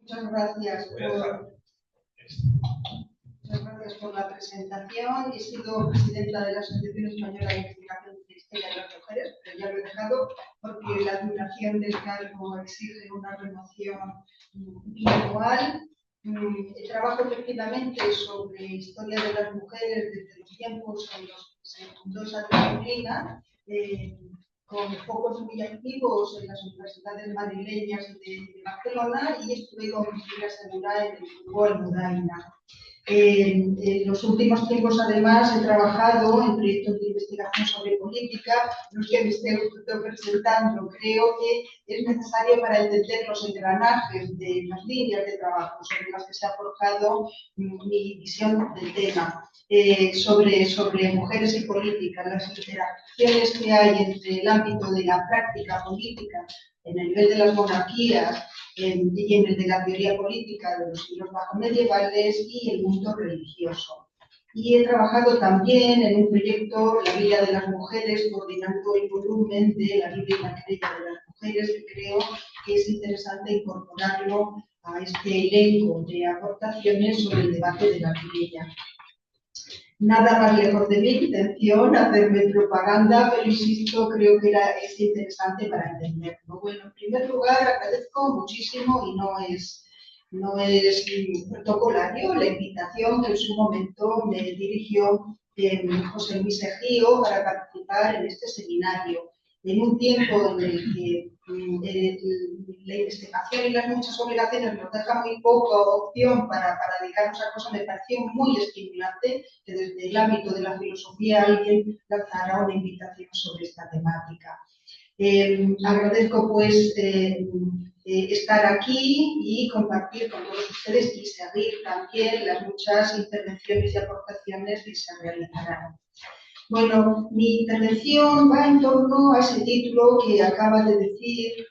Muchas gracias por la presentación. He sido presidenta de la Asociación Española de Investigación de la Historia de las Mujeres, pero ya lo he dejado porque la duración del cargo exige una renovación bianual. Trabajo efectivamente sobre historia de las mujeres desde los tiempos en los que se fundó esa disciplina, con focos muy activos en las universidades madrileñas de Barcelona, y estuve con Cristina Segura en el grupo Almudaina. En los últimos tiempos, además, he trabajado en proyectos de investigación sobre política, los que me estoy presentando. Creo que es necesario para entender los engranajes de las líneas de trabajo sobre las que se ha forjado mi visión del tema. Sobre mujeres y política, las interacciones que hay entre el ámbito de la práctica política en el nivel de las monarquías y en el de la teoría política de los siglos bajomedievales y el mundo religioso. Y he trabajado también en un proyecto, La vida de las mujeres, coordinando el volumen de la vida y la querella de las mujeres, que creo que es interesante incorporarlo a este elenco de aportaciones sobre el debate de la querella. Nada más lejos de mi intención hacerme propaganda, pero insisto, creo que es interesante para entenderlo. Bueno, en primer lugar, agradezco muchísimo, y no es protocolario, la invitación que en su momento me dirigió José Luis Ejío para participar en este seminario. En un tiempo en el que la investigación y las muchas obligaciones nos dejan muy poca opción para dedicarnos a cosas, me pareció muy estimulante que desde el ámbito de la filosofía alguien lanzara una invitación sobre esta temática. Agradezco pues estar aquí y compartir con todos ustedes y seguir también las muchas intervenciones y aportaciones que se realizarán. Bueno, mi intervención va en torno a ese título que acaba de decir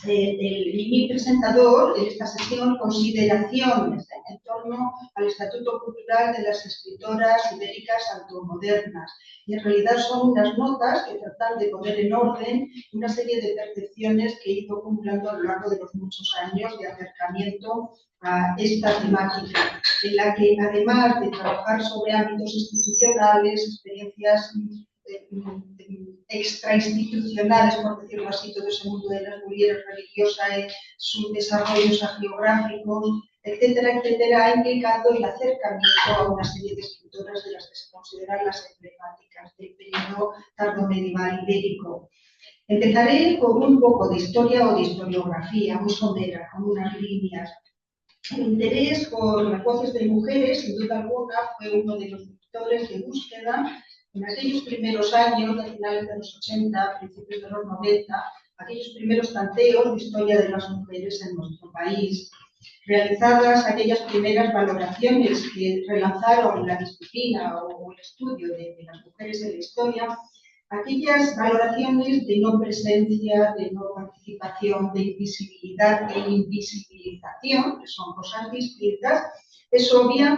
mi presentador en esta sesión, consideraciones en torno al Estatuto Cultural de las Escritoras Ibéricas Automodernas. Y en realidad son unas notas que tratan de poner en orden una serie de percepciones que he ido acumulando a lo largo de los muchos años de acercamiento a esta temática, en la que además de trabajar sobre ámbitos institucionales, experiencias extrainstitucionales, por decirlo así, todo ese mundo de las mujeres religiosas, sus desarrollos geográficos, etcétera, etcétera, ha implicado el acercamiento a una serie de escritoras de las que se consideran las emblemáticas del periodo tardomedieval ibérico. Empezaré con un poco de historia o de historiografía, muy somera, con unas líneas. El interés por las voces de mujeres, sin duda alguna, fue uno de los vectores de búsqueda en aquellos primeros años, a finales de los 80, principios de los 90, aquellos primeros tanteos de historia de las mujeres en nuestro país, realizadas aquellas primeras valoraciones que relanzaron la disciplina o el estudio de las mujeres en la historia, aquellas valoraciones de no presencia, de no participación, de invisibilidad e invisibilización, que son cosas distintas, es obvio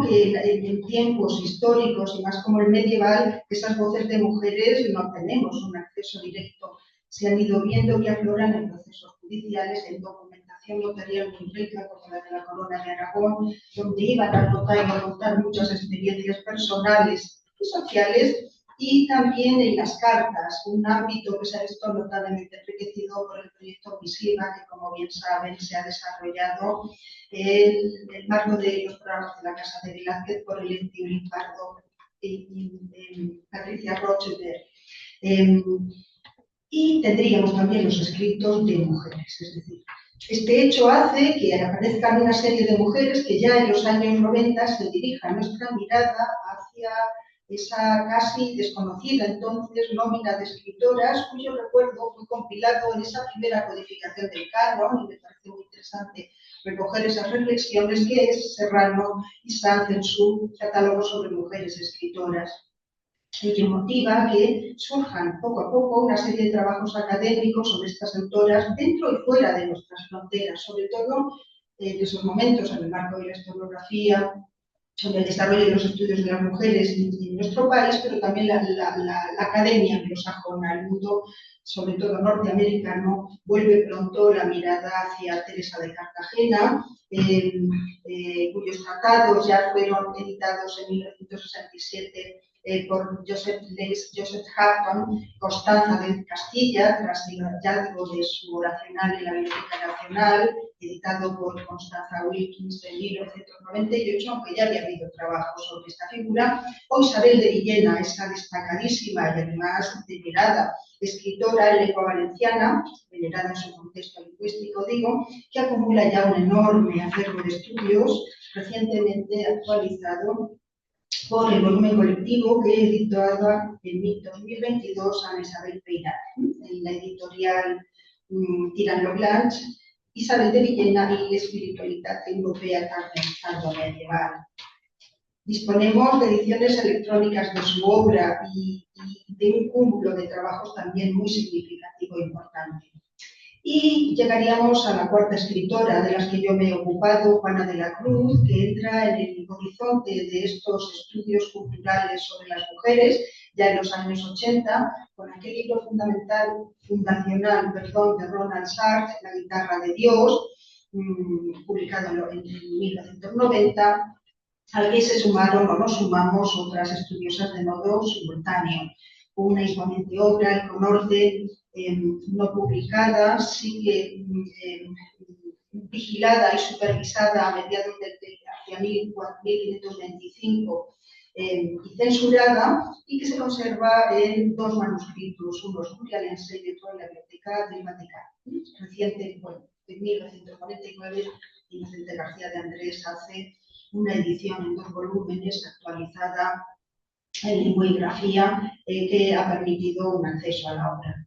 que en tiempos históricos y más como el medieval, esas voces de mujeres no tenemos un acceso directo. Se han ido viendo que afloran en procesos judiciales, en documentación notarial muy rica, como la de la Corona de Aragón, donde iban a anotar y a contar muchas experiencias personales y sociales, y también en las cartas, un ámbito que se ha visto notablemente enriquecido por el proyecto Visiva, que como bien saben se ha desarrollado en el marco de los programas de la Casa de Velázquez por el Entiuri Pardo y Patricia Rochester. Y tendríamos también los escritos de mujeres, es decir, este hecho hace que aparezcan una serie de mujeres que ya en los años 90 se dirijan nuestra mirada hacia esa casi desconocida entonces nómina de escritoras, cuyo recuerdo fue compilado en esa primera codificación del canon, y me parece muy interesante recoger esas reflexiones, que es Serrano y Sanz en su catálogo sobre mujeres escritoras, y que motiva que surjan poco a poco una serie de trabajos académicos sobre estas autoras dentro y fuera de nuestras fronteras, sobre todo en esos momentos en el marco de la historiografía sobre el desarrollo de los estudios de las mujeres en nuestro país, pero también la academia anglosajona, el mundo, sobre todo norteamericano, vuelve pronto la mirada hacia Teresa de Cartagena, cuyos tratados ya fueron editados en 1967 por Joseph Harton, Constanza de Castilla, tras el hallazgo de su oracional en la Biblioteca Nacional, editado por Constanza Wilkins en 1998, aunque ya había habido trabajo sobre esta figura, o Isabel de Villena, esa destacadísima y además venerada escritora en lengua valenciana, venerada en su contexto lingüístico, digo, que acumula ya un enorme acervo de estudios, recientemente actualizado por el volumen colectivo que editaba en 2022 Ana Isabel Peirat, en la editorial Tirant-lo Blanche, Isabel de Villena y Espiritualidad Europea Tardomedieval. Disponemos de ediciones electrónicas de su obra y de un cúmulo de trabajos también muy significativo e importante. Y llegaríamos a la cuarta escritora de las que yo me he ocupado, Juana de la Cruz, que entra en el horizonte de estos estudios culturales sobre las mujeres ya en los años 80, con aquel libro fundacional de Ronald Sartre, La guitarra de Dios, publicado en 1990, al que se sumaron o nos sumamos otras estudiosas de modo simultáneo. Una igualmente obra y con orden no publicada, sigue vigilada y supervisada a mediados hacia 1525 y censurada, y que se conserva en dos manuscritos, uno es Burialense y otro en la Biblioteca del Vaticano. Reciente, en 1949, Inocente García de Andrés hace una edición en 2 volúmenes actualizada en lengua y grafía que ha permitido un acceso a la obra.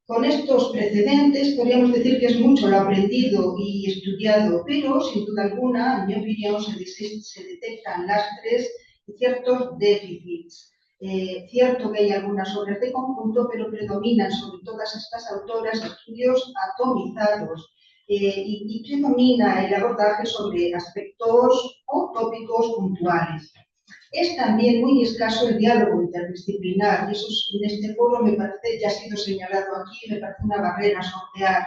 Con estos precedentes podríamos decir que es mucho lo aprendido y estudiado, pero sin duda alguna, en mi opinión, se detectan lastres y ciertos déficits. Cierto que hay algunas obras de conjunto, pero predominan sobre todas estas autoras estudios atomizados y predomina el abordaje sobre aspectos o tópicos puntuales. Es también muy escaso el diálogo interdisciplinar, y eso en este foro me parece, ya ha sido señalado aquí, me parece una barrera a sortear.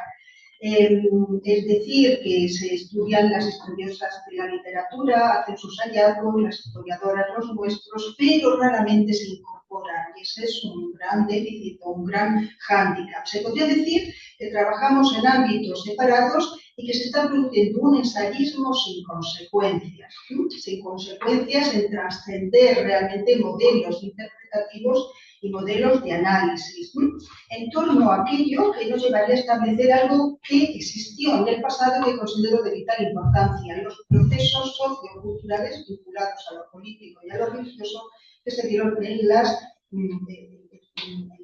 Es decir, que se estudian las estudiosas de la literatura, hacen sus hallazgos, las historiadoras los nuestros, pero raramente se incorporan, y ese es un gran déficit, un gran hándicap. Se podría decir que trabajamos en ámbitos separados y que se está produciendo un ensayismo sin consecuencias en trascender realmente modelos interpretativos y modelos de análisis, en torno a aquello que nos llevaría a establecer algo que existió en el pasado y que considero de vital importancia, los procesos socioculturales vinculados a lo político y a lo religioso que se dieron en las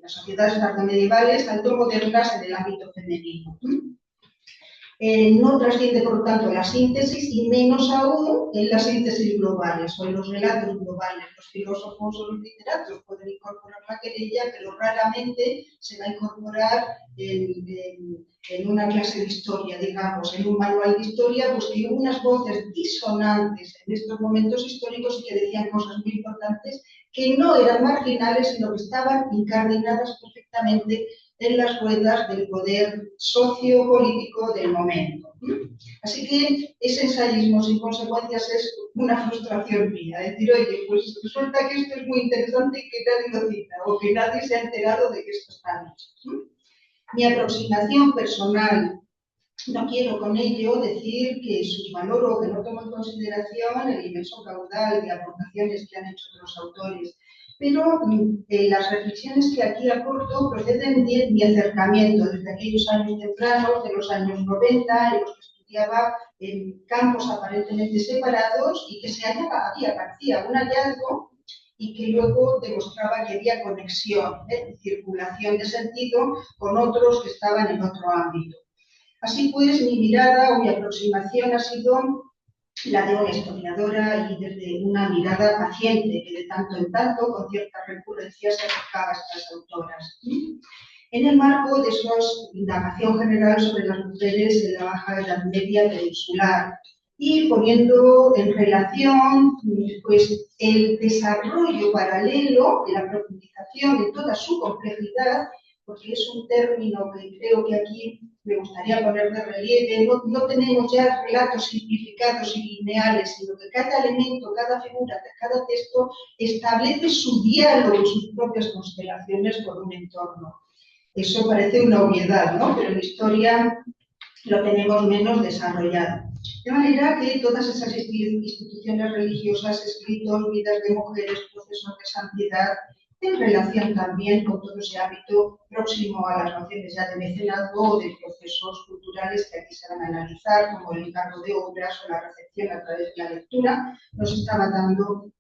sociedades tardomedievales, tanto modernas, en el ámbito femenino. No trasciende, por lo tanto, la síntesis y menos aún en las síntesis globales o en los relatos globales. Los filósofos o los literatos pueden incorporar la querella, pero raramente se va a incorporar en una clase de historia, digamos, en un manual de historia, pues que hubo unas voces disonantes en estos momentos históricos y que decían cosas muy importantes que no eran marginales, sino que estaban incardinadas perfectamente en las ruedas del poder sociopolítico del momento. Así que ese ensayismo sin consecuencias es una frustración mía. Decir, oye, pues resulta que esto es muy interesante y que nadie lo cita, o que nadie se ha enterado de que esto está hecho. Mi aproximación personal, no quiero con ello decir que subvaloro o que no tomo en consideración el inmenso caudal de aportaciones que han hecho otros autores, pero las reflexiones que aquí aporto proceden de mi acercamiento desde aquellos años tempranos, de los años 90, en los que estudiaba en campos aparentemente separados y que parecía un hallazgo y que luego demostraba que había conexión, circulación de sentido con otros que estaban en otro ámbito. Así pues, mi mirada o mi aproximación ha sido la de una historiadora y desde una mirada paciente que de tanto en tanto, con cierta recurrencia, se acercaba a estas autoras. En el marco de su indagación general sobre las mujeres en la Baja Edad Media peninsular y poniendo en relación pues, el desarrollo paralelo, la profundización en toda su complejidad, porque es un término que creo que aquí me gustaría poner de relieve. No tenemos ya relatos simplificados y lineales, sino que cada elemento, cada figura, cada texto establece su diálogo y sus propias constelaciones con un entorno. Eso parece una obviedad, ¿no? Pero en historia lo tenemos menos desarrollado. De manera que todas esas instituciones religiosas, escritos, vidas de mujeres, procesos de santidad, en relación también con todo ese ámbito próximo a las nociones ya de mecenazgo o de procesos culturales que aquí se van a analizar, como el encargo de obras o la recepción a través de la lectura, nos estaba dando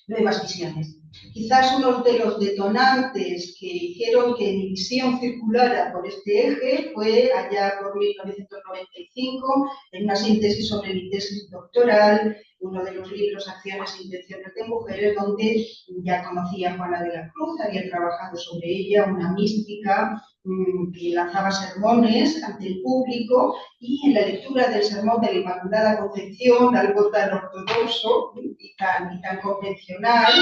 nuevas visiones. Quizás uno de los detonantes que hicieron que mi visión circulara por este eje fue allá por 1995, en una síntesis sobre mi tesis doctoral, uno de los libros Acciones e Intenciones de Mujeres, donde ya conocía a Juana de la Cruz, había trabajado sobre ella, una mística que lanzaba sermones ante el público, y en la lectura del sermón de la Inmaculada Concepción, algo tan ortodoxo y tan convencional,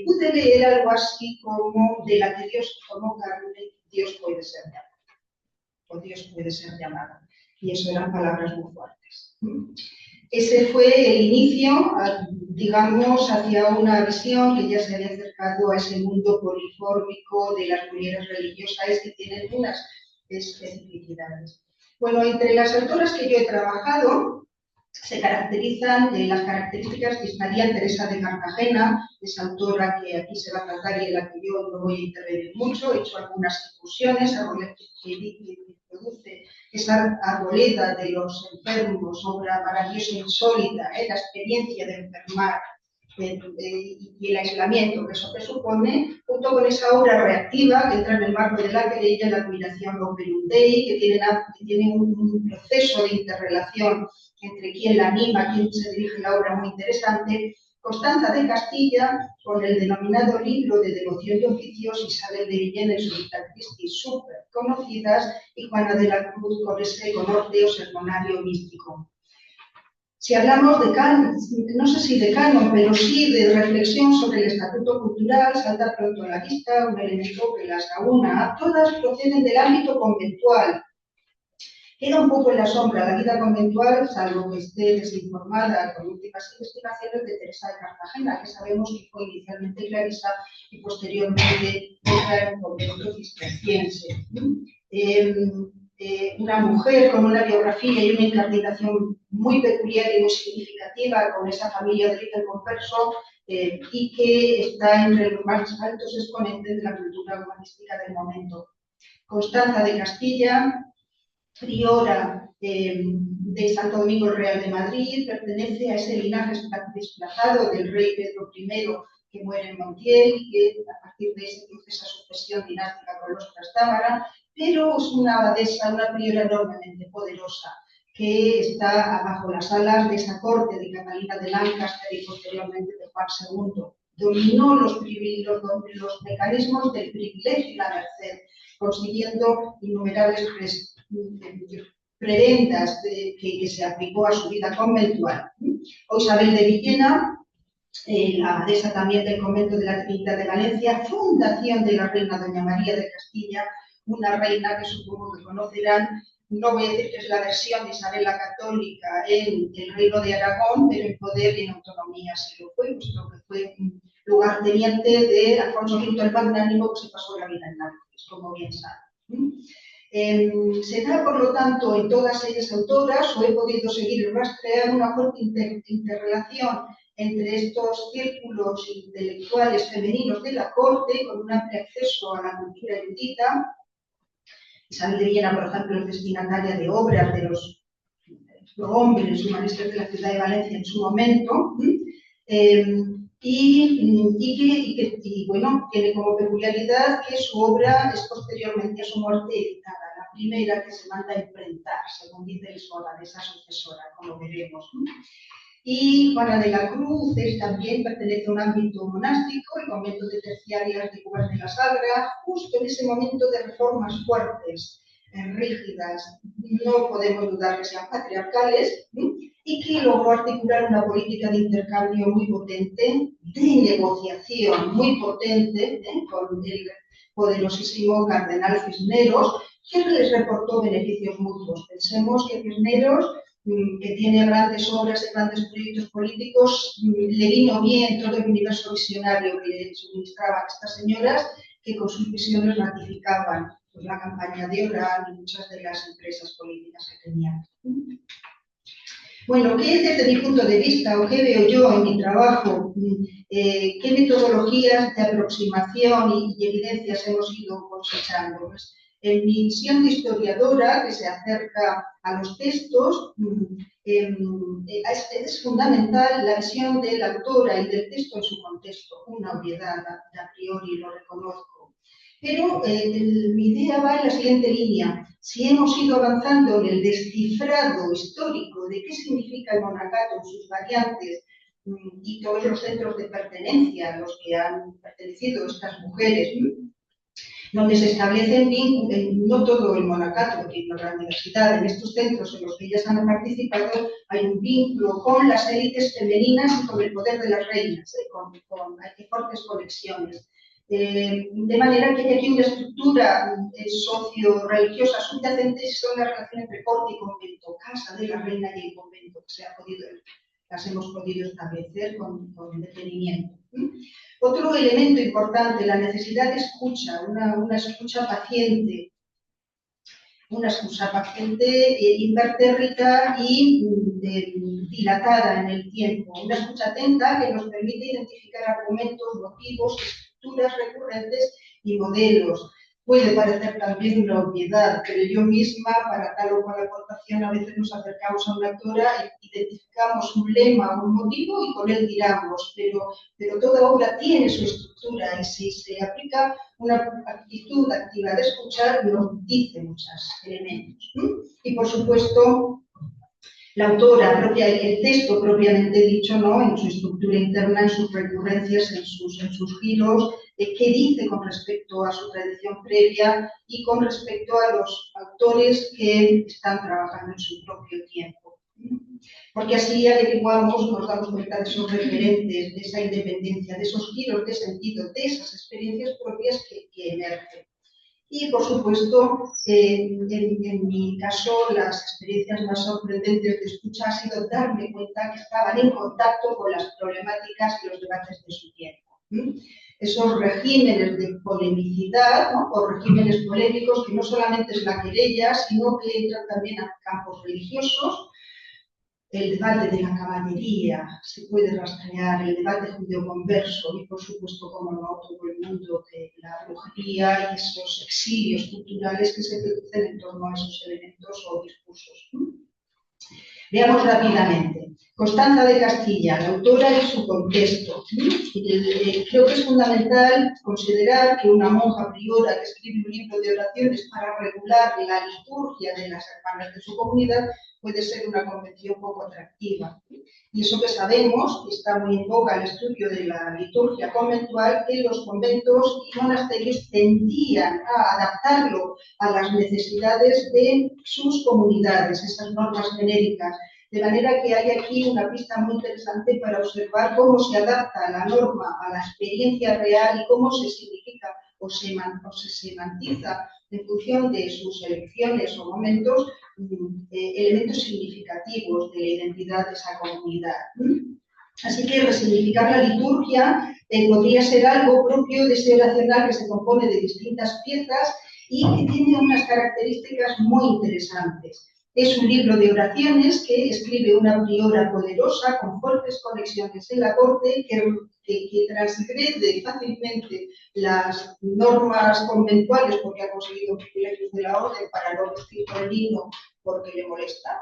pude leer algo así como: de la que Dios formó carne, Dios puede ser llamado, o Dios puede ser llamado. Y eso eran palabras muy fuertes. Ese fue el inicio, digamos, hacia una visión que ya se había acercado a ese mundo polifórmico de las mujeres religiosas que tienen unas especificidades. Bueno, entre las autoras que yo he trabajado, se caracterizan, las características que estaría Teresa de Cartagena, esa autora que aquí se va a tratar y en la que yo no voy a intervenir mucho. He hecho algunas incursiones, que produce esa Arboleda de los enfermos, obra maravillosa e insólita, la experiencia de enfermar y el aislamiento que eso presupone, junto con esa obra reactiva que entra en el marco de la querella, la admiración de Operum Dei, que tiene un proceso de interrelación entre quien la anima, quien se dirige la obra muy interesante. Constanza de Castilla, con el denominado libro de devoción y oficios, Isabel de Villena y su Vita Christi, súper conocidas, y Juana de la Cruz con ese conorte o sermonario místico. Si hablamos de canon, no sé si de canon, pero sí de reflexión sobre el estatuto cultural, salta pronto a la vista un elemento que las aúna. Todas proceden del ámbito conventual. Queda un poco en la sombra la vida conventual, salvo que esté desinformada con últimas investigaciones de Teresa de Cartagena, que sabemos que fue inicialmente clarisa y posteriormente entra en un convento cisterciense. Una mujer con una biografía y una incardinación muy peculiar y muy significativa, con esa familia de origen converso, y que está entre los más altos exponentes de la cultura humanística del momento. Constanza de Castilla, priora de Santo Domingo Real de Madrid, pertenece a ese linaje desplazado del rey Pedro I, que muere en Montiel y que a partir de ese produce esa sucesión dinástica con los Trastámara, pero es una abadesa, una priora enormemente poderosa, que está bajo las alas de esa corte de Catalina de Lancaster y posteriormente de Juan II. Dominó los mecanismos del privilegio y la merced, consiguiendo innumerables prebendas que se aplicó a su vida conventual. O Isabel de Villena, la abadesa también del convento de la Trinidad de Valencia, fundación de la reina doña María de Castilla, una reina que supongo que conocerán. No voy a decir que es la versión de Isabel la Católica en el Reino de Aragón, pero en poder y en autonomía sí lo fue, puesto que fue lugarteniente de Alfonso V el Magnánimo, que se pasó la vida en Nápoles, como bien saben. Se da, por lo tanto, en todas ellas autoras, o he podido seguir rastrear una fuerte interrelación entre estos círculos intelectuales femeninos de la corte, con un amplio acceso a la cultura erudita. Isabel de Villena, por ejemplo, es destinataria de obras de los hombres humanistas de la ciudad de Valencia en su momento, y bueno, tiene como peculiaridad que su obra es posteriormente a su muerte editada, la primera que se manda a imprentar, según dice Isola, de esa sucesora, como veremos. Y Juana de la Cruz también pertenece a un ámbito monástico, el convento de terciarias de Cubas de la Sagra, justo en ese momento de reformas fuertes. rígidas, no podemos dudar que sean patriarcales, y que logró articular una política de intercambio muy potente, de negociación muy potente, con el poderosísimo cardenal Cisneros, que les reportó beneficios mutuos. Pensemos que Cisneros, que tiene grandes obras y grandes proyectos políticos, le vino bien todo el universo visionario que le suministraban estas señoras, que con sus visiones ratificaban pues, la campaña de Orán y muchas de las empresas políticas que tenían. Bueno, ¿qué desde mi punto de vista o qué veo yo en mi trabajo? ¿Qué metodologías de aproximación y evidencias hemos ido cosechando? Pues, en mi visión de historiadora, que se acerca a los textos, es fundamental la visión de la autora y del texto en su contexto, una obviedad a priori, lo reconozco. Pero mi idea va en la siguiente línea. Si hemos ido avanzando en el descifrado histórico de qué significa el monacato en sus variantes y todos los centros de pertenencia a los que han pertenecido estas mujeres, donde se establecen vínculos, no todo el monacato, porque no la universidad, en estos centros en los que ellas han participado, hay un vínculo con las élites femeninas y con el poder de las reinas, hay fuertes conexiones. De manera que hay aquí una estructura socio-religiosa subyacente, son las relaciones entre corte y convento, casa de la reina y el convento, que las hemos podido establecer con detenimiento. Otro elemento importante, la necesidad de escucha, una escucha paciente, impertérrita y dilatada en el tiempo, una escucha atenta que nos permite identificar argumentos, motivos, estructuras recurrentes y modelos. Puede parecer también una obviedad, pero yo misma, para tal o cual aportación, a veces nos acercamos a una autora e identificamos un lema o un motivo y con él tiramos, pero toda obra tiene su estructura y si se aplica una actitud activa de escuchar, nos dice muchos elementos. Y, por supuesto, la autora, el texto propiamente dicho, ¿no? En su estructura interna, en sus recurrencias, en sus giros, qué dice con respecto a su tradición previa y con respecto a los autores que están trabajando en su propio tiempo. Porque así averiguamos, nos damos cuenta de esos referentes, de esa independencia, de esos giros de sentido, de esas experiencias propias que emergen. Y, por supuesto, en mi caso, las experiencias más sorprendentes de escucha ha sido darme cuenta que estaban en contacto con las problemáticas y los debates de su tiempo. Esos regímenes de polemicidad, ¿no? O regímenes polémicos que no solamente es la querella, sino que entran también a campos religiosos. El debate de la caballería se puede rastrear, el debate judeoconverso y, por supuesto, como no, todo el mundo de la brujería y esos exilios culturales que se producen en torno a esos elementos o discursos. Veamos rápidamente. Constanza de Castilla, la autora y su contexto. Creo que es fundamental considerar que una monja priora que escribe un libro de oraciones para regular la liturgia de las hermanas de su comunidad puede ser una convención poco atractiva. Y eso que sabemos, que está muy en boga el estudio de la liturgia conventual, que los conventos y monasterios tendían a adaptarlo a las necesidades de sus comunidades, esas normas genéricas. De manera que hay aquí una pista muy interesante para observar cómo se adapta la norma a la experiencia real y cómo se significa o se semantiza en función de sus elecciones o momentos elementos significativos de la identidad de esa comunidad. Así que resignificar la liturgia podría ser algo propio de ese oracional que se compone de distintas piezas y que tiene unas características muy interesantes. Es un libro de oraciones que escribe una priora poderosa con fuertes conexiones en la corte que transgrede fácilmente las normas conventuales porque ha conseguido privilegios de la orden para no vestir con el himno porque le molesta,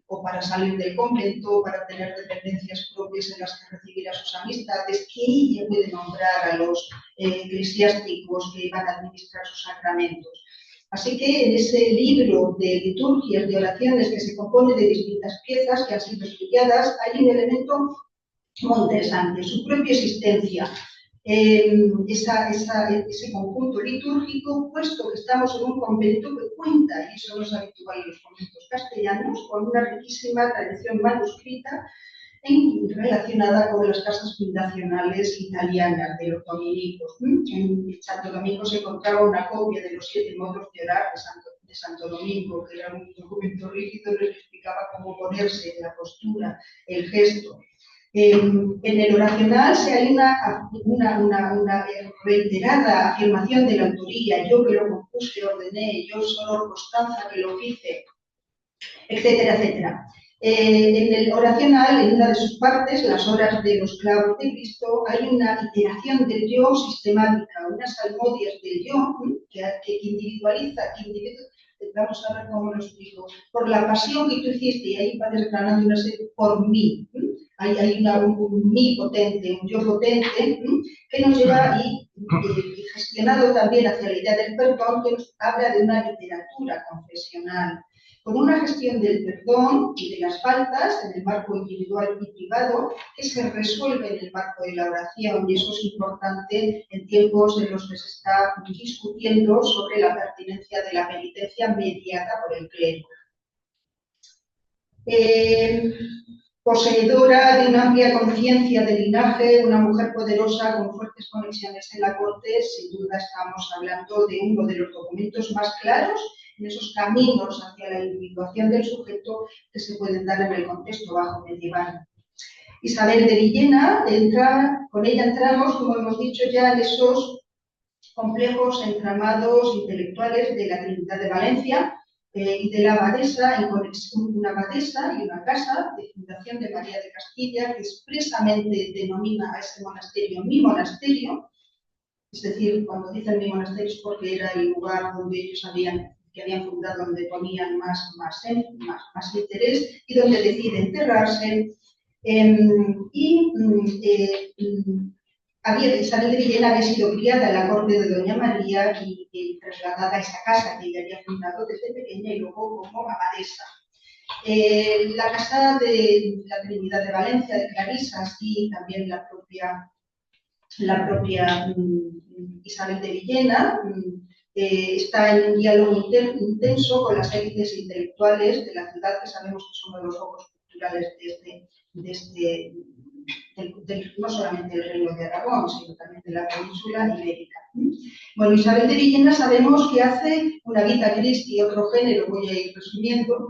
o para salir del convento, o para tener dependencias propias en las que recibir a sus amistades, que ella puede nombrar a los eclesiásticos que van a administrar sus sacramentos. Así que en ese libro de liturgias, de oraciones que se compone de distintas piezas que han sido estudiadas, hay un elemento muy interesante, su propia existencia. ese conjunto litúrgico, puesto que estamos en un convento que cuenta, y eso no es habitual en los conventos castellanos, con una riquísima tradición manuscrita relacionada con las casas fundacionales italianas de los dominicos. En Santo Domingo se encontraba una copia de los 7 modos de orar de Santo Domingo, que era un documento rígido, les explicaba cómo ponerse en la postura, el gesto. En el oracional se hay una reiterada afirmación de la autoría, yo que lo compuse, ordené, yo solo Constanza que lo hice, etcétera, etcétera. En el oracional, en una de sus partes, las horas de los clavos de Cristo, hay una iteración del yo sistemática, unas salmodias del yo que individualiza, vamos a ver cómo lo explico, por la pasión que tú hiciste, y ahí va desgranando una serie, por mí. Hay un mí potente, un yo potente, que nos lleva y gestionado también hacia la idea del perdón, que nos habla de una literatura confesional, con una gestión del perdón y de las faltas en el marco individual y privado que se resuelve en el marco de la oración, y eso es importante en tiempos en los que se está discutiendo sobre la pertinencia de la penitencia mediada por el clero. Poseedora de una amplia conciencia de linaje, una mujer poderosa con fuertes conexiones en la corte, sin duda estamos hablando de uno de los documentos más claros en esos caminos hacia la individuación del sujeto que se pueden dar en el contexto bajo medieval. Isabel de Villena, con ella entramos, como hemos dicho ya, en esos complejos entramados intelectuales de la Trinidad de Valencia, y de la abadesa, una abadesa y una casa de fundación de María de Castilla, que expresamente denomina a ese monasterio mi monasterio, es decir, cuando dicen mi monasterio es porque era el lugar donde ellos habían fundado, donde ponían más interés y donde decide enterrarse. Isabel de Villena había sido criada en la corte de Doña María y trasladada a esa casa que ella había fundado desde pequeña y luego como abadesa. La casa de la Trinidad de Valencia, de Clarisas, y también la propia Isabel de Villena está en un diálogo intenso con las élites intelectuales de la ciudad, que sabemos que son uno de los focos culturales no solamente del Reino de Aragón, sino también de la península ibérica. Bueno, Isabel de Villena sabemos que hace una Vita Christi, otro género, voy a ir resumiendo,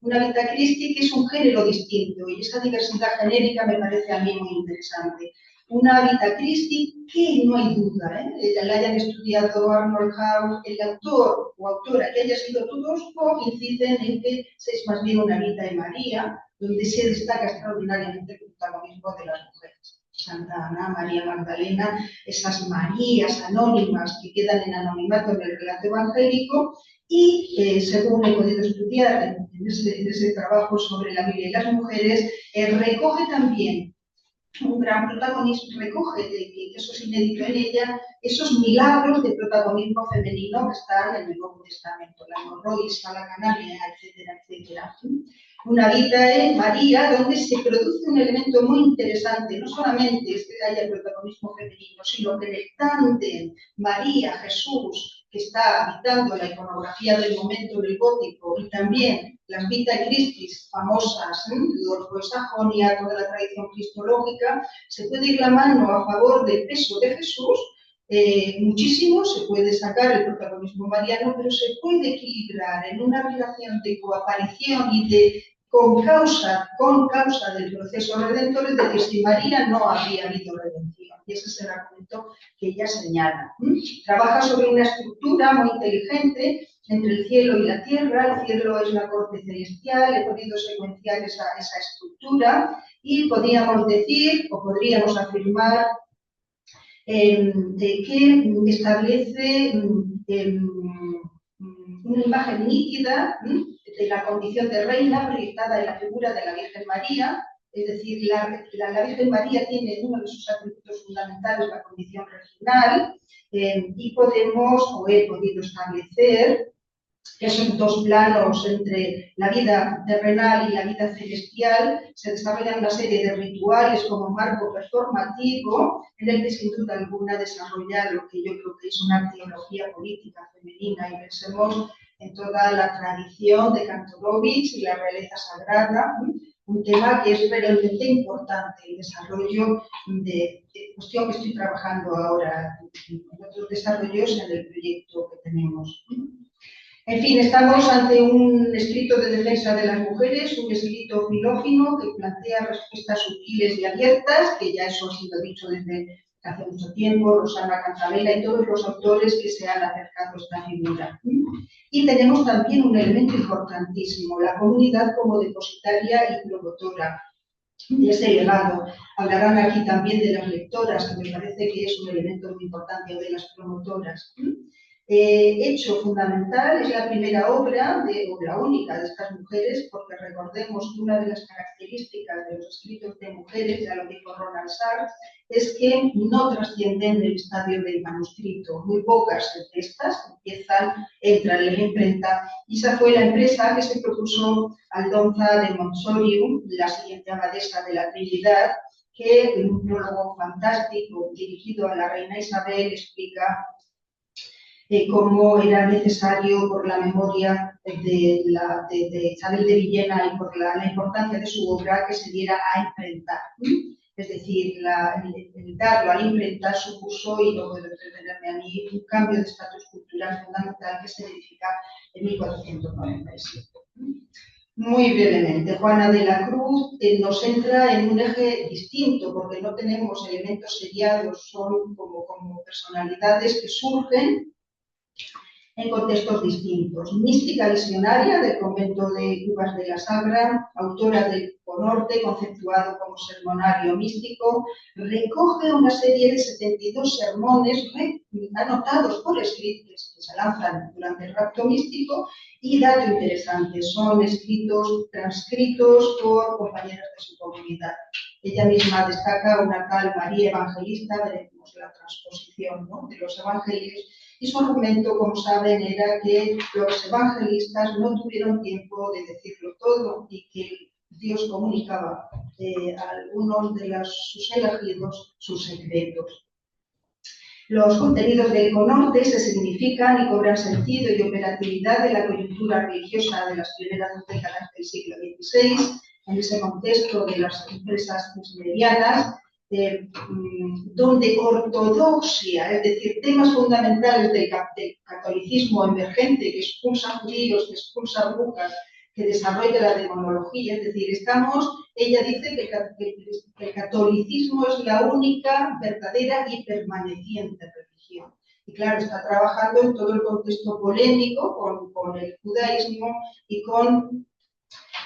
una Vita Christi que es un género distinto, y esa diversidad genérica me parece a mí muy interesante. Una Vita Christi que no hay duda, la hayan estudiado Arnold House, el autor o autora que haya sido Tudosco, inciden en que es más bien una Vita de María, donde se destaca extraordinariamente el protagonismo de las mujeres. Santa Ana, María Magdalena, esas Marías anónimas que quedan en anonimato en el relato evangélico, y según he podido estudiar en ese trabajo sobre la Biblia y las mujeres, recoge también un gran protagonismo, recoge, que eso es inédito en ella, esos milagros de protagonismo femenino que están en el Nuevo Testamento, la Morroisa, la Canaria, etcétera, etcétera. Una vida en María donde se produce un elemento muy interesante, no solamente es que haya protagonismo femenino, sino que en el tándem María-Jesús, que está habitando la iconografía del momento del gótico, y también las Vita Christis famosas, Orfeo Sajonia, toda la tradición cristológica, se puede ir la mano a favor del peso de Jesús. Muchísimo se puede sacar el protagonismo mariano, pero se puede equilibrar en una relación de coaparición y de con causa del proceso redentor, es decir, sin María no habría habido redención, y ese es el argumento que ella señala. Trabaja sobre una estructura muy inteligente entre el cielo y la tierra. El cielo es la corte celestial, he podido secuenciar esa estructura, y podríamos decir, o podríamos afirmar, que establece una imagen nítida de la condición de reina proyectada en la figura de la Virgen María, es decir, la Virgen María tiene uno de sus atributos fundamentales, la condición regional, y podemos, o he podido establecer, esos dos planos entre la vida terrenal y la vida celestial, se desarrollan una serie de rituales como marco performativo en el que sin duda alguna desarrolla lo que yo creo que es una teología política femenina, y pensemos en toda la tradición de Kantorowicz y la realeza sagrada, un tema que es realmente importante, el desarrollo de cuestión que estoy trabajando ahora en otros desarrollos en el proyecto que tenemos. En fin, estamos ante un escrito de defensa de las mujeres, un escrito filógino que plantea respuestas sutiles y abiertas, que ya eso ha sido dicho desde hace mucho tiempo, Rosana Cantabela y todos los autores que se han acercado a esta figura. Y tenemos también un elemento importantísimo, la comunidad como depositaria y promotora de ese legado. Hablarán aquí también de las lectoras, que me parece que es un elemento muy importante, o de las promotoras. Hecho fundamental, es la primera obra, o la única de estas mujeres, porque recordemos que una de las características de los escritos de mujeres, ya lo dijo Ronald Sartre, es que no trascienden el estadio del manuscrito. Muy pocas de estas entran en la imprenta, y esa fue la empresa que se propuso Aldonza de Monsorium, la siguiente abadesa de la Trinidad, que en un prólogo fantástico dirigido a la reina Isabel explica cómo era necesario, por la memoria de Isabel de Villena y por la importancia de su obra, que se diera a imprentar. Es decir, el darlo a imprentar supuso, y no puedo entretenerme a mí, un cambio de estatus cultural fundamental que se verifica en 1497. Muy brevemente, Juana de la Cruz nos entra en un eje distinto, porque no tenemos elementos seriados, son como personalidades que surgen en contextos distintos. Mística visionaria del convento de Cubas de la Sagra, autora del Conorte, conceptuado como sermonario místico, recoge una serie de 72 sermones anotados por escrito, que se lanzan durante el rapto místico, y dato interesante, son escritos transcritos por compañeras de su comunidad. Ella misma destaca una tal María Evangelista, veremos la transposición, ¿no?, de los evangelios, y su argumento, como saben, era que los evangelistas no tuvieron tiempo de decirlo todo y que Dios comunicaba a algunos de sus elegidos sus secretos. Los contenidos del Conorte se significan y cobran sentido y operatividad de la coyuntura religiosa de las primeras décadas del siglo XVI, en ese contexto de las empresas medianas, donde ortodoxia, es decir, temas fundamentales del catolicismo emergente, que expulsa judíos, que expulsa brujas, que desarrolla la demonología, es decir, ella dice que el catolicismo es la única verdadera y permaneciente religión. Y claro, está trabajando en todo el contexto polémico con el judaísmo y con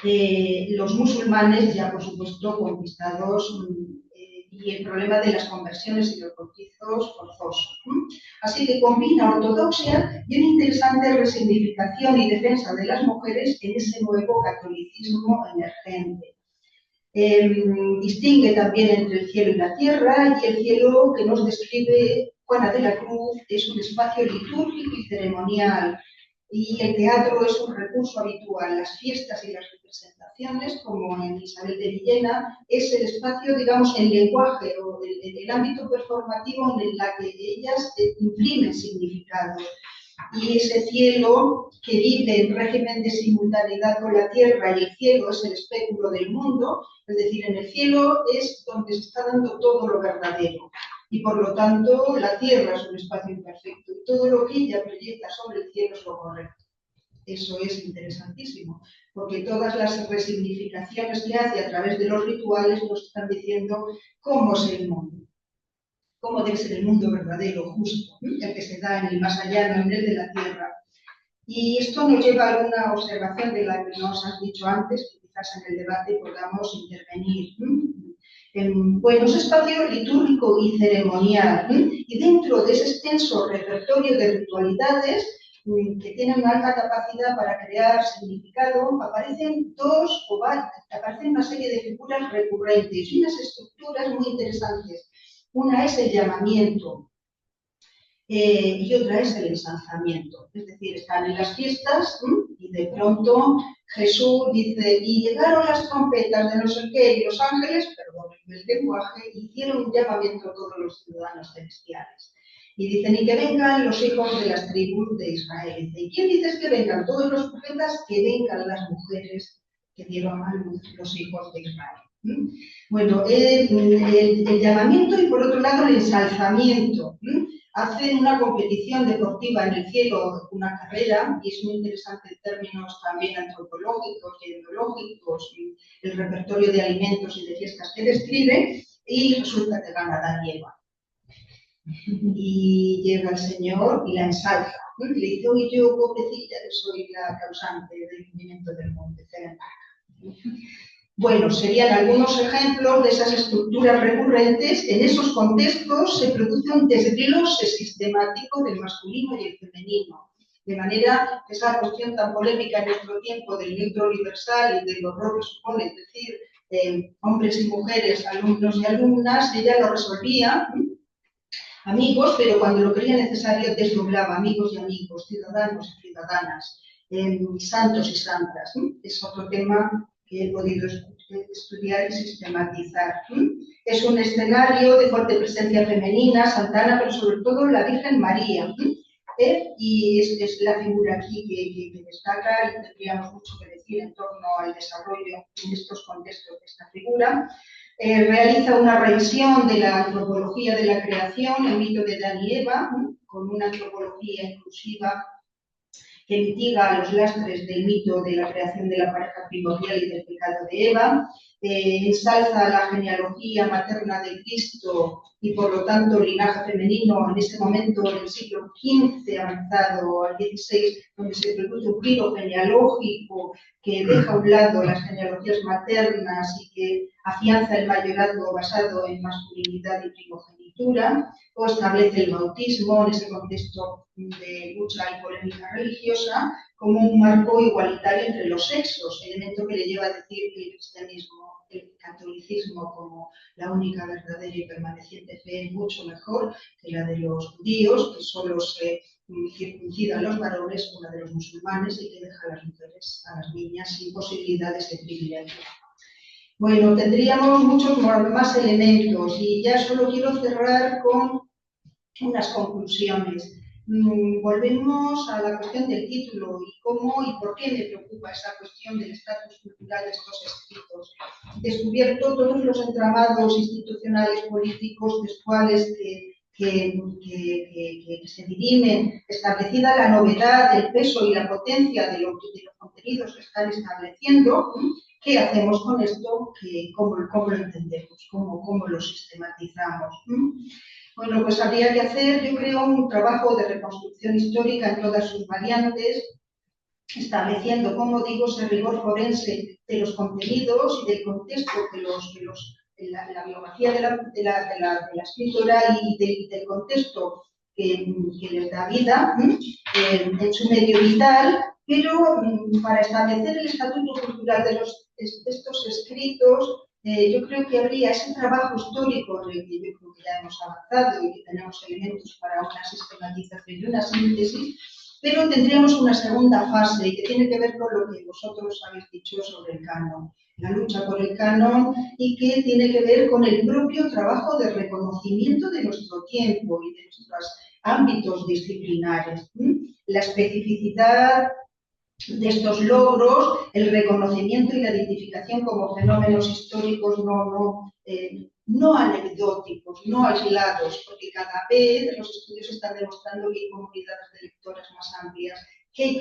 los musulmanes, ya por supuesto conquistados, y el problema de las conversiones y los bautizos forzosos. Así que combina ortodoxia y una interesante resignificación y defensa de las mujeres en ese nuevo catolicismo emergente. Distingue también entre el cielo y la tierra, y el cielo que nos describe Juana de la Cruz es un espacio litúrgico y ceremonial, y el teatro es un recurso habitual. Las fiestas y las representaciones, como en Isabel de Villena, es el espacio, digamos, el lenguaje o el ámbito performativo en el que ellas imprimen significado. Y ese cielo que vive en régimen de simultaneidad con la tierra, y el cielo es el espéculo del mundo, es decir, en el cielo es donde se está dando todo lo verdadero. Y por lo tanto, la tierra es un espacio imperfecto y todo lo que ella proyecta sobre el cielo es lo correcto. Eso es interesantísimo, porque todas las resignificaciones que hace a través de los rituales nos están diciendo cómo es el mundo, cómo debe ser el mundo verdadero, justo, el que se da en el más allá, no en el de la tierra. Y esto nos lleva a alguna observación de la que nos has dicho antes, que quizás en el debate podamos intervenir. Bueno, es espacio litúrgico y ceremonial, y dentro de ese extenso repertorio de ritualidades que tienen una alta capacidad para crear significado, aparecen una serie de figuras recurrentes y unas estructuras muy interesantes. Una es el llamamiento. y otra es el ensalzamiento. Es decir, están en las fiestas y de pronto Jesús dice, y llegaron las trompetas de no sé qué, y los ángeles, perdón, el lenguaje, hicieron un llamamiento a todos los ciudadanos celestiales. Y dicen, y que vengan los hijos de las tribus de Israel. ¿Y quién dices que vengan? Todos los profetas, que vengan las mujeres que dieron a luz los hijos de Israel. Bueno, el llamamiento y por otro lado el ensalzamiento. Hacen una competición deportiva en el cielo, una carrera, y es muy interesante en términos también antropológicos y etnológicos, el repertorio de alimentos y de fiestas que describe, y resulta que gana Adán y Eva. Y llega el Señor y la ensalza. Le dice, oye, yo, pobrecilla, que soy la causante del hundimiento del mundo, etc. Bueno, serían algunos ejemplos de esas estructuras recurrentes. En esos contextos se produce un desglose sistemático del masculino y el femenino. De manera que esa cuestión tan polémica en nuestro tiempo del neutro universal y del horror que supone, es decir, hombres y mujeres, alumnos y alumnas, ella lo resolvía, amigos, pero cuando lo creía necesario desdoblaba amigos y amigos, ciudadanos y ciudadanas, santos y santas. Es otro tema que he podido estudiar y sistematizar. Es un escenario de fuerte presencia femenina, Santana, pero sobre todo la Virgen María. Y es la figura aquí que destaca y tendríamos mucho que decir en torno al desarrollo en estos contextos de esta figura. Realiza una revisión de la antropología de la creación, el mito de Adán y Eva, con una antropología inclusiva que mitiga los lastres del mito de la creación de la pareja primordial y del pecado de Eva, ensalza la genealogía materna de Cristo y por lo tanto el linaje femenino en ese momento del siglo XV avanzado al XVI, donde se produce un giro genealógico que deja a un lado las genealogías maternas y que afianza el mayorazgo basado en masculinidad y primogenitura, o establece el bautismo en ese contexto de lucha y polémica religiosa como un marco igualitario entre los sexos, elemento que le lleva a decir que el cristianismo, el catolicismo como la única verdadera y permaneciente fe es mucho mejor que la de los judíos, que solo se circuncida a los varones, o la de los musulmanes, y que deja a las mujeres, a las niñas, sin posibilidades de privilegio. Bueno, tendríamos muchos más elementos y ya solo quiero cerrar con unas conclusiones. Volvemos a la cuestión del título y cómo y por qué me preocupa esa cuestión del estatus cultural de estos escritos. Descubierto todos los entramados institucionales, políticos, textuales que se dirimen, establecida la novedad, el peso y la potencia de los contenidos que están estableciendo, ¿qué hacemos con esto? ¿Cómo lo entendemos? ¿Cómo lo sistematizamos? Bueno, pues habría que hacer, yo creo, un trabajo de reconstrucción histórica en todas sus variantes, estableciendo, como digo, ese rigor forense de los contenidos y del contexto de la biografía de la escritora y del contexto que les da vida en su medio vital, pero para establecer el estatuto cultural de estos escritos, yo creo que habría ese trabajo histórico en el que yo creo que ya hemos avanzado y que tenemos elementos para una sistematización y una síntesis, pero tendríamos una segunda fase que tiene que ver con lo que vosotros habéis dicho sobre el canon, la lucha por el canon, y que tiene que ver con el propio trabajo de reconocimiento de nuestro tiempo y de nuestros ámbitos disciplinares. La especificidad de estos logros, el reconocimiento y la identificación como fenómenos históricos no anecdóticos, no aislados, porque cada vez los estudios están demostrando que hay comunidades de lectores más amplias, que hay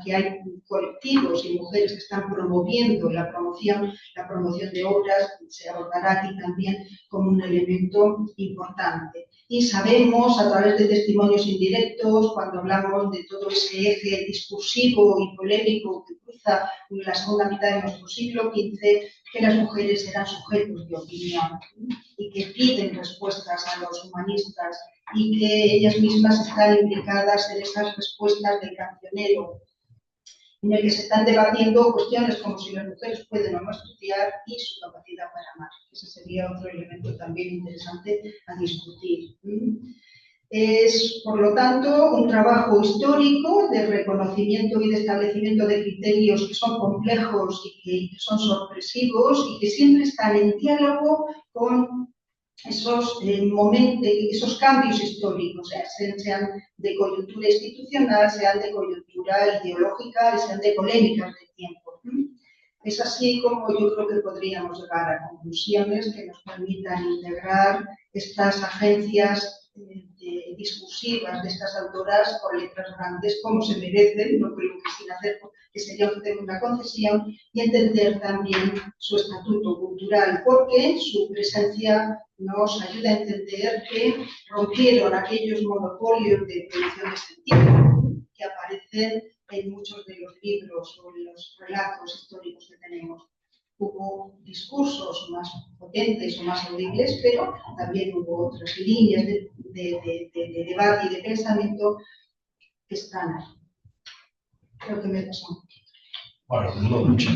que hay colectivos y mujeres que están promoviendo la promoción de obras, se abordará aquí también como un elemento importante. Y sabemos, a través de testimonios indirectos, cuando hablamos de todo ese eje discursivo y polémico que cruza la segunda mitad de nuestro siglo XV, que las mujeres eran sujetos de opinión y que piden respuestas a los humanistas y que ellas mismas están implicadas en esas respuestas del cancionero, en el que se están debatiendo cuestiones como si las mujeres pueden o no estudiar y su capacidad para amar. Ese sería otro elemento también interesante a discutir. Es, por lo tanto, un trabajo histórico de reconocimiento y de establecimiento de criterios que son complejos y que son sorpresivos y que siempre están en diálogo con esos cambios históricos, sean de coyuntura institucional, sean de coyuntura ideológica, sean de polémicas de tiempo. Es así como yo creo que podríamos llegar a conclusiones que nos permitan integrar estas agencias discursivas de estas autoras con letras grandes como se merecen, no creo que sin hacer que sería una concesión, y entender también su estatuto cultural, porque su presencia nos ayuda a entender que rompieron aquellos monopolios de producción de sentido que aparecen en muchos de los libros o en los relatos históricos que tenemos. Hubo discursos más potentes o más audibles, pero también hubo otras líneas de debate y de pensamiento que están ahí. Creo que me he pasado. Bueno, no mucho.